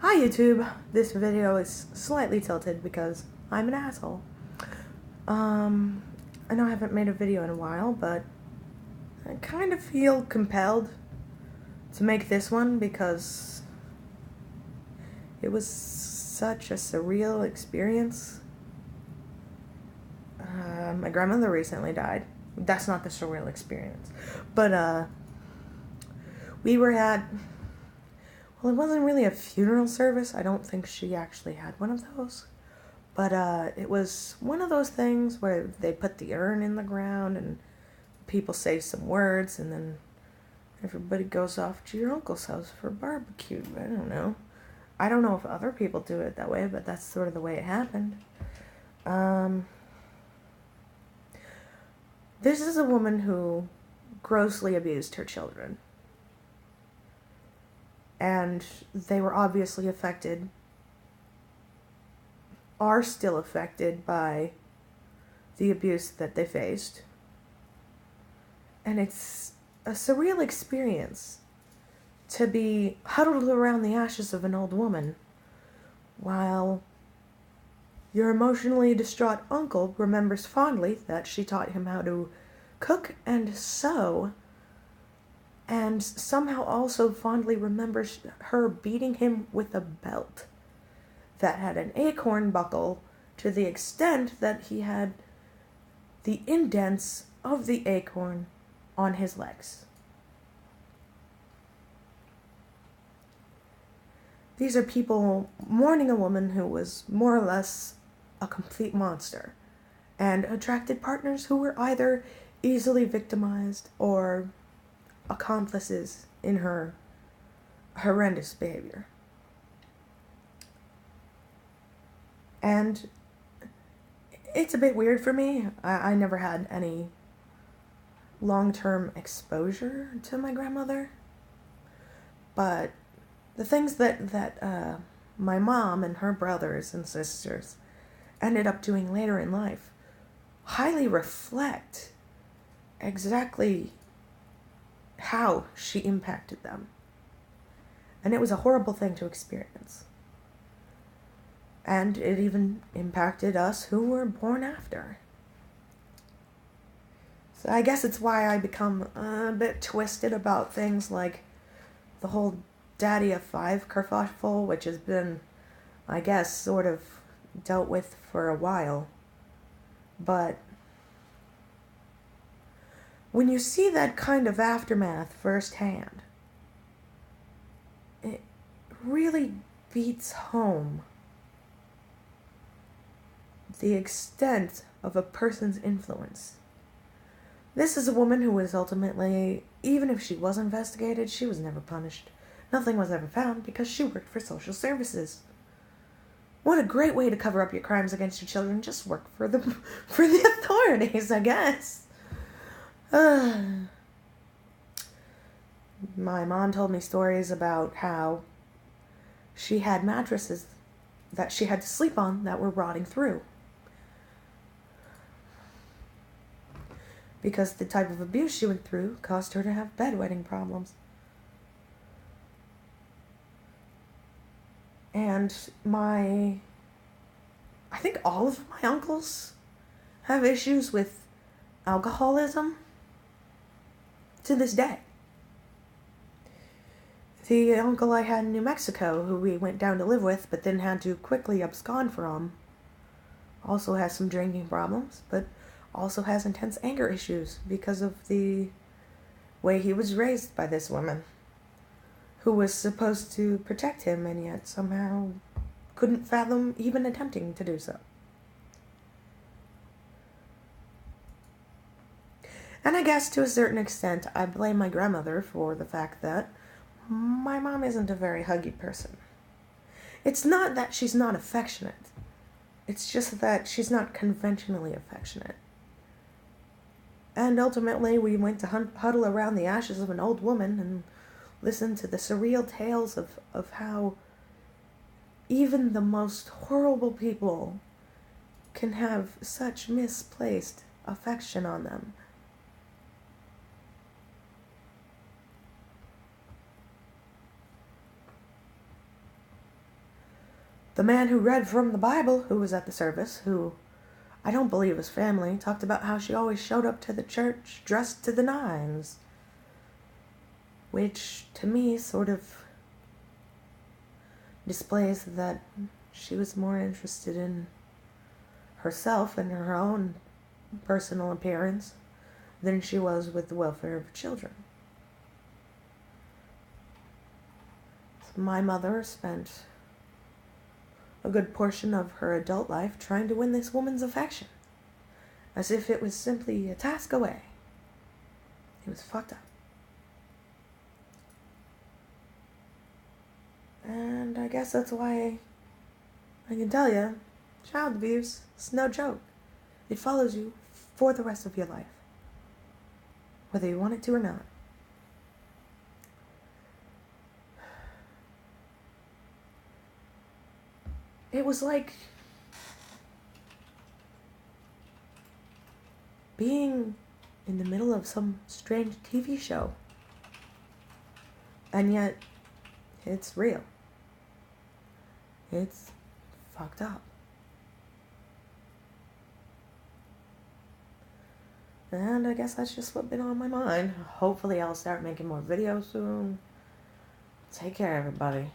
Hi YouTube! This video is slightly tilted because I'm an asshole. I know I haven't made a video in a while, but I kind of feel compelled to make this one because it was such a surreal experience. My grandmother recently died. That's not the surreal experience. But, we were at... Well, it wasn't really a funeral service. I don't think she actually had one of those. But it was one of those things where they put the urn in the ground and people say some words and then everybody goes off to your uncle's house for barbecue. I don't know. I don't know if other people do it that way, but that's sort of the way it happened. This is a woman who grossly abused her children. And they were obviously affected, are still affected by the abuse that they faced. And it's a surreal experience to be huddled around the ashes of an old woman while your emotionally distraught uncle remembers fondly that she taught him how to cook and sew, and somehow also fondly remembers her beating him with a belt that had an acorn buckle to the extent that he had the indents of the acorn on his legs. These are people mourning a woman who was more or less a complete monster and attracted partners who were either easily victimized or accomplices in her horrendous behavior. And it's a bit weird for me. I never had any long-term exposure to my grandmother. But the things that my mom and her brothers and sisters ended up doing later in life highly reflect exactly how she impacted them. And it was a horrible thing to experience. And it even impacted us who were born after. So I guess it's why I become a bit twisted about things like the whole Daddy of Five kerfuffle, which has been, I guess, sort of dealt with for a while. But when you see that kind of aftermath firsthand, it really beats home the extent of a person's influence. This is a woman who was ultimately, even if she was investigated, she was never punished. Nothing was ever found because she worked for social services. What a great way to cover up your crimes against your children. Just work for the authorities, I guess. My mom told me stories about how she had mattresses that she had to sleep on that were rotting through, because the type of abuse she went through caused her to have bedwetting problems. And I think all of my uncles have issues with alcoholism to this day. The uncle I had in New Mexico, who we went down to live with, but then had to quickly abscond from, also has some drinking problems, but also has intense anger issues because of the way he was raised by this woman, who was supposed to protect him and yet somehow couldn't fathom even attempting to do so. And I guess to a certain extent, I blame my grandmother for the fact that my mom isn't a very huggy person. It's not that she's not affectionate. It's just that she's not conventionally affectionate. And ultimately, we went to huddle around the ashes of an old woman and listen to the surreal tales of how even the most horrible people can have such misplaced affection on them. The man who read from the Bible, who was at the service, who I don't believe was family, talked about how she always showed up to the church dressed to the nines. Which, to me, sort of displays that she was more interested in herself and her own personal appearance than she was with the welfare of her children. My mother spent a good portion of her adult life trying to win this woman's affection, as if it was simply a task away. It was fucked up. And I guess that's why I can tell you, child abuse is no joke. It follows you for the rest of your life, whether you want it to or not. It was like being in the middle of some strange TV show, and yet it's real. It's fucked up. And I guess that's just what's been on my mind. Hopefully I'll start making more videos soon. Take care, everybody.